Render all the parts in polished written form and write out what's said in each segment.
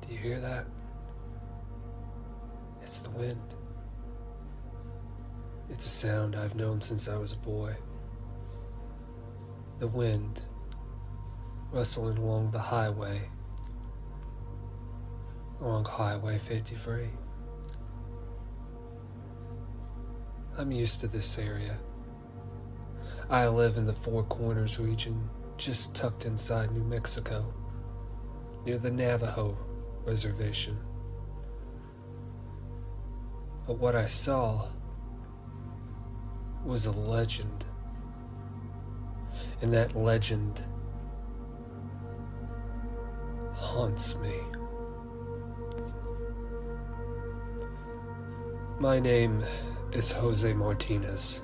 Do you hear that? It's the wind. It's a sound I've known since I was a boy. The wind rustling along the highway, along Highway 53. I'm used to this area. I live in the Four Corners region, just tucked inside New Mexico, near the Navajo reservation. But what I saw was a legend. And that legend haunts me. My name is Jose Martinez.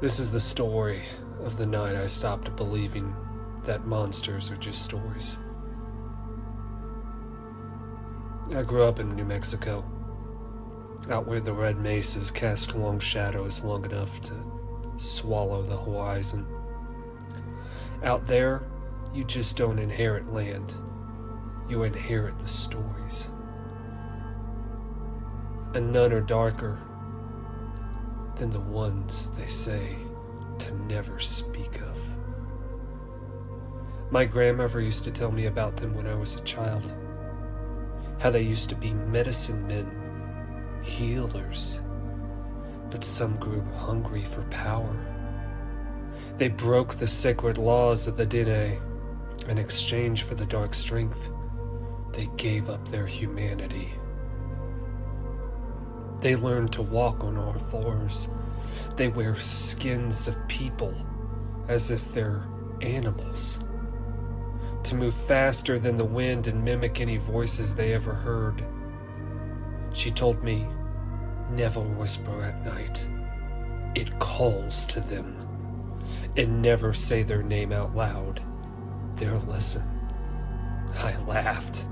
This is the story of the night I stopped believing that monsters are just stories. I grew up in New Mexico, out where the red mesas cast long shadows long enough to swallow the horizon. Out there, you just don't inherit land, you inherit the stories. And none are darker than the ones they say to never speak of. My grandmother used to tell me about them when I was a child. How they used to be medicine men, healers, but some grew hungry for power. They broke the sacred laws of the Dine. In exchange for the dark strength, they gave up their humanity. They learned to walk on all fours. They wear skins of people as if they're animals. To move faster than the wind and mimic any voices they ever heard. She told me, never whisper at night. It calls to them. And never say their name out loud. They'll listen. I laughed.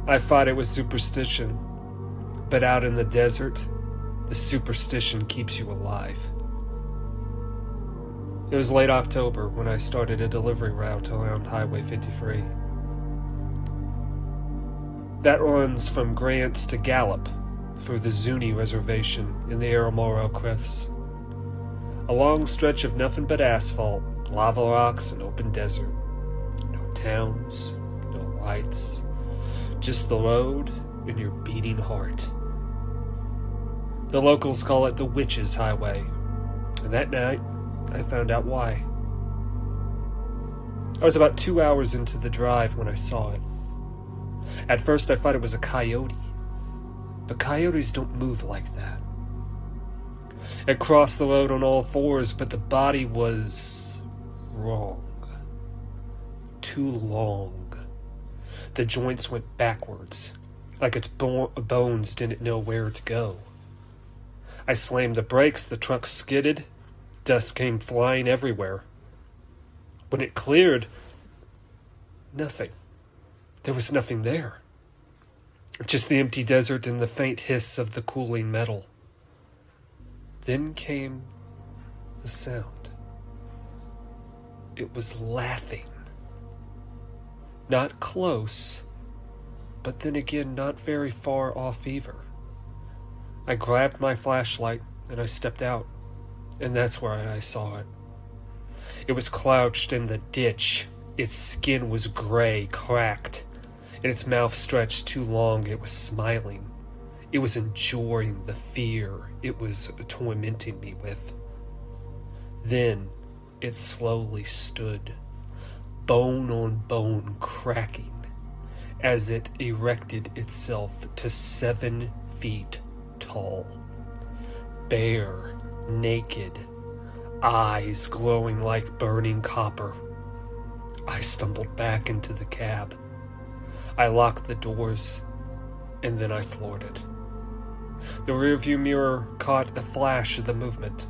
I thought it was superstition. But out in the desert, the superstition keeps you alive. It was late October when I started a delivery route around Highway 53. That runs from Grants to Gallup through the Zuni Reservation in the Aramoro Cliffs. A long stretch of nothing but asphalt, lava rocks, and open desert. No towns, no lights, just the road and your beating heart. The locals call it the Witches' Highway, and that night, I found out why. I was about 2 hours into the drive when I saw it. At first, I thought it was a coyote, but coyotes don't move like that. It crossed the road on all fours, but the body was wrong. Too long. The joints went backwards, like its bones didn't know where to go. I slammed the brakes, the truck skidded, dust came flying everywhere. When it cleared, nothing. There was nothing there. Just the empty desert and the faint hiss of the cooling metal. Then came the sound. It was laughing. Not close, but then again not very far off either. I grabbed my flashlight and I stepped out, and that's where I saw it. It was crouched in the ditch. Its skin was gray, cracked, and its mouth stretched too long. It was smiling. It was enjoying the fear it was tormenting me with. Then it slowly stood, bone on bone cracking, as it erected itself to 7 feet tall, bare, naked, eyes glowing like burning copper. I stumbled back into the cab. I locked the doors, and then I floored it. The rearview mirror caught a flash of the movement.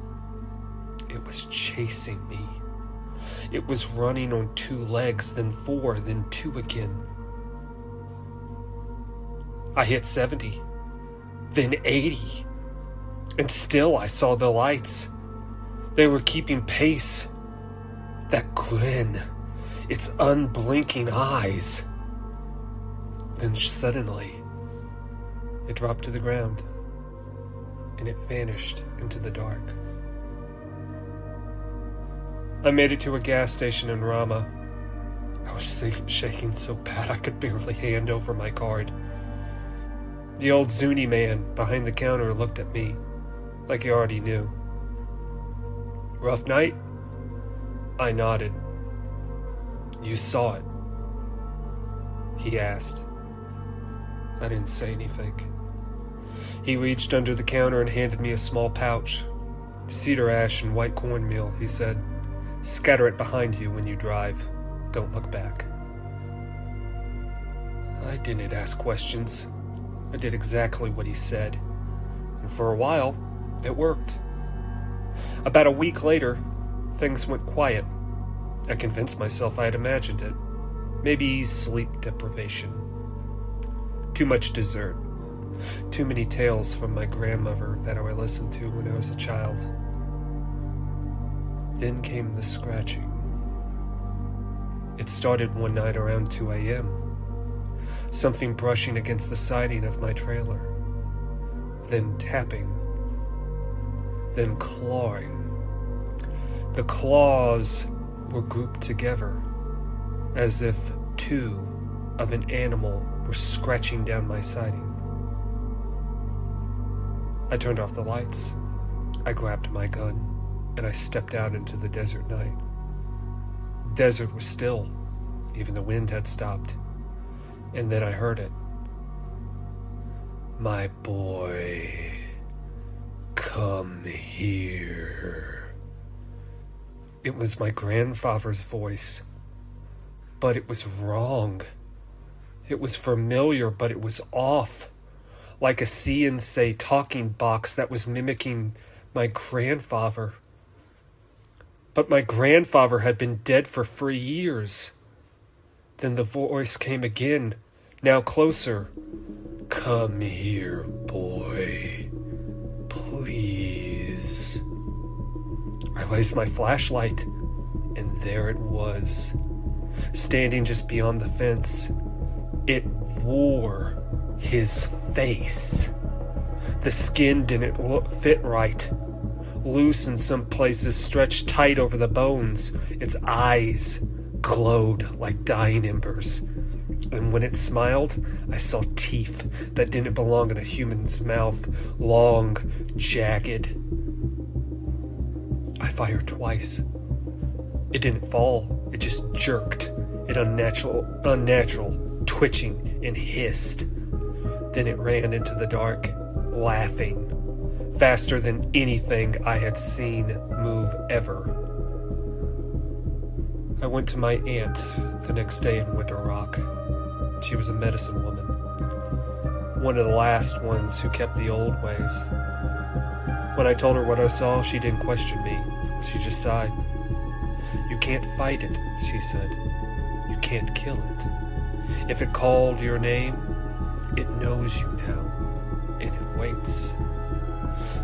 It was chasing me. It was running on 2 legs, then 4, then 2 again. I hit 70, then 80, and still I saw the lights. They were keeping pace. That grin, its unblinking eyes. Then suddenly, it dropped to the ground, and it vanished into the dark. I made it to a gas station in Rama. I was shaking so bad I could barely hand over my card. The old Zuni man behind the counter looked at me like he already knew. "Rough night?" I nodded. "You saw it?" he asked. I didn't say anything. He reached under the counter and handed me a small pouch. "Cedar ash and white cornmeal," he said. "Scatter it behind you when you drive. Don't look back." I didn't ask questions. I did exactly what he said. And for a while, it worked. About a week later, things went quiet. I convinced myself I had imagined it. Maybe sleep deprivation. Too much dessert. Too many tales from my grandmother that I listened to when I was a child. Then came the scratching. It started one night around 2 a.m. Something brushing against the siding of my trailer. Then tapping. Then clawing. The claws were grouped together, as if two of an animal were scratching down my siding. I turned off the lights. I grabbed my gun, and I stepped out into the desert night. The desert was still. Even the wind had stopped. And then I heard it. "My boy, come here." It was my grandfather's voice, but it was wrong. It was familiar, but it was off. Like a see-and-say talking box that was mimicking my grandfather. But my grandfather had been dead for 3 years. Then the voice came again, now closer. "Come here, boy. Please." I raised my flashlight, and there it was, standing just beyond the fence. It wore his face. The skin didn't fit right. Loose in some places, stretched tight over the bones. Its eyes glowed like dying embers. And when it smiled, I saw teeth that didn't belong in a human's mouth. Long, jagged. I fired twice. It didn't fall. It just jerked. It unnatural, twitching and hissed. Then it ran into the dark, laughing, faster than anything I had seen move ever. I went to my aunt the next day in Winter Rock. She was a medicine woman, one of the last ones who kept the old ways. When I told her what I saw, she didn't question me. She just sighed. "You can't fight it," she said. "You can't kill it. If it called your name, it knows you now, and it waits."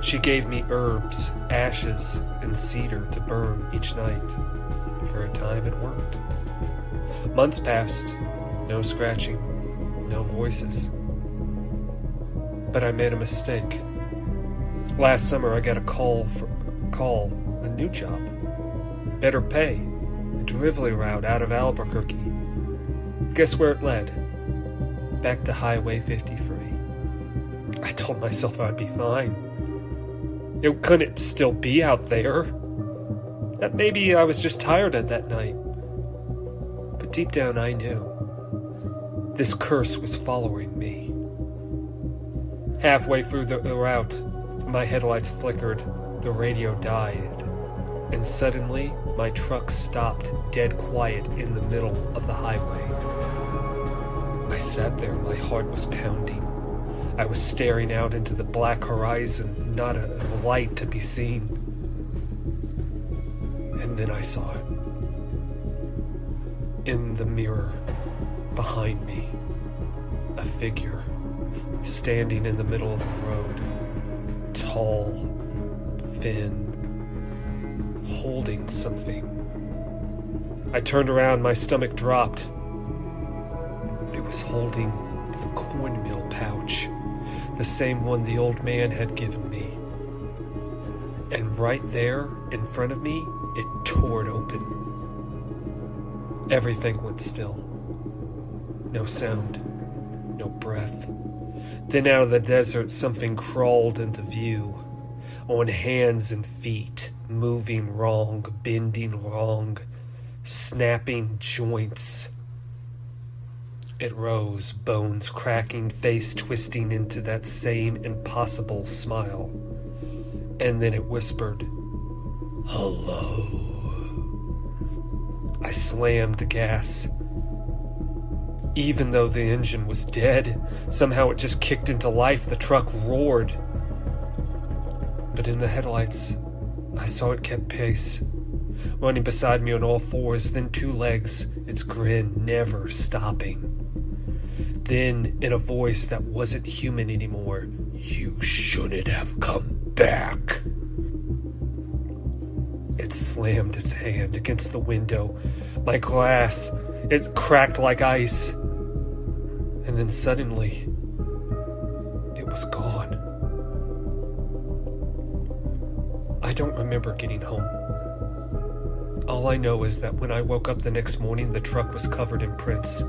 She gave me herbs, ashes, and cedar to burn each night. For a time it worked. Months passed, no scratching, no voices. But I made a mistake. Last summer I got a call, a new job. Better pay, a delivery route out of Albuquerque. Guess where it led? Back to Highway 53. I told myself I'd be fine. It couldn't still be out there. That maybe I was just tired at that night. But deep down I knew. This curse was following me. Halfway through the route, my headlights flickered, the radio died, and suddenly my truck stopped dead quiet in the middle of the highway. I sat there, my heart was pounding. I was staring out into the black horizon, not a light to be seen. And then I saw it. In the mirror, behind me, a figure, standing in the middle of the road, tall, thin, holding something. I turned around, my stomach dropped. It was holding the cornmeal pouch, the same one the old man had given me. And right there in front of me, it tore open. Everything went still. No sound, no breath. Then out of the desert, something crawled into view, on hands and feet, moving wrong, bending wrong, snapping joints. It rose, bones cracking, face twisting into that same impossible smile. And then it whispered, "Hello." I slammed the gas. Even though the engine was dead, somehow it just kicked into life. The truck roared. But in the headlights, I saw it kept pace, running beside me on all fours, then two legs, its grin never stopping. Then, in a voice that wasn't human anymore, "You shouldn't have come back." It slammed its hand against the window. My glass, it cracked like ice. And then suddenly, it was gone. I don't remember getting home. All I know is that when I woke up the next morning, the truck was covered in prints.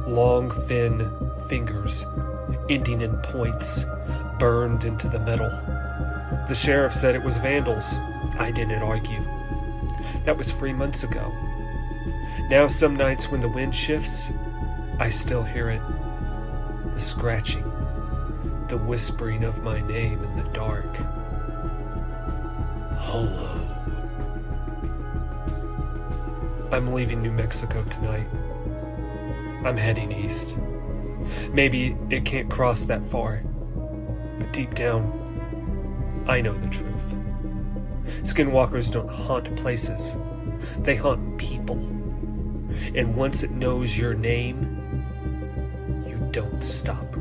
Long, thin fingers, ending in points, burned into the metal. The sheriff said it was vandals. I didn't argue. That was 3 months ago. Now some nights when the wind shifts, I still hear it. The scratching, the whispering of my name in the dark. Hello. I'm leaving New Mexico tonight. I'm heading east. Maybe it can't cross that far, but deep down, I know the truth. Skinwalkers don't haunt places. They haunt people. And once it knows your name, you don't stop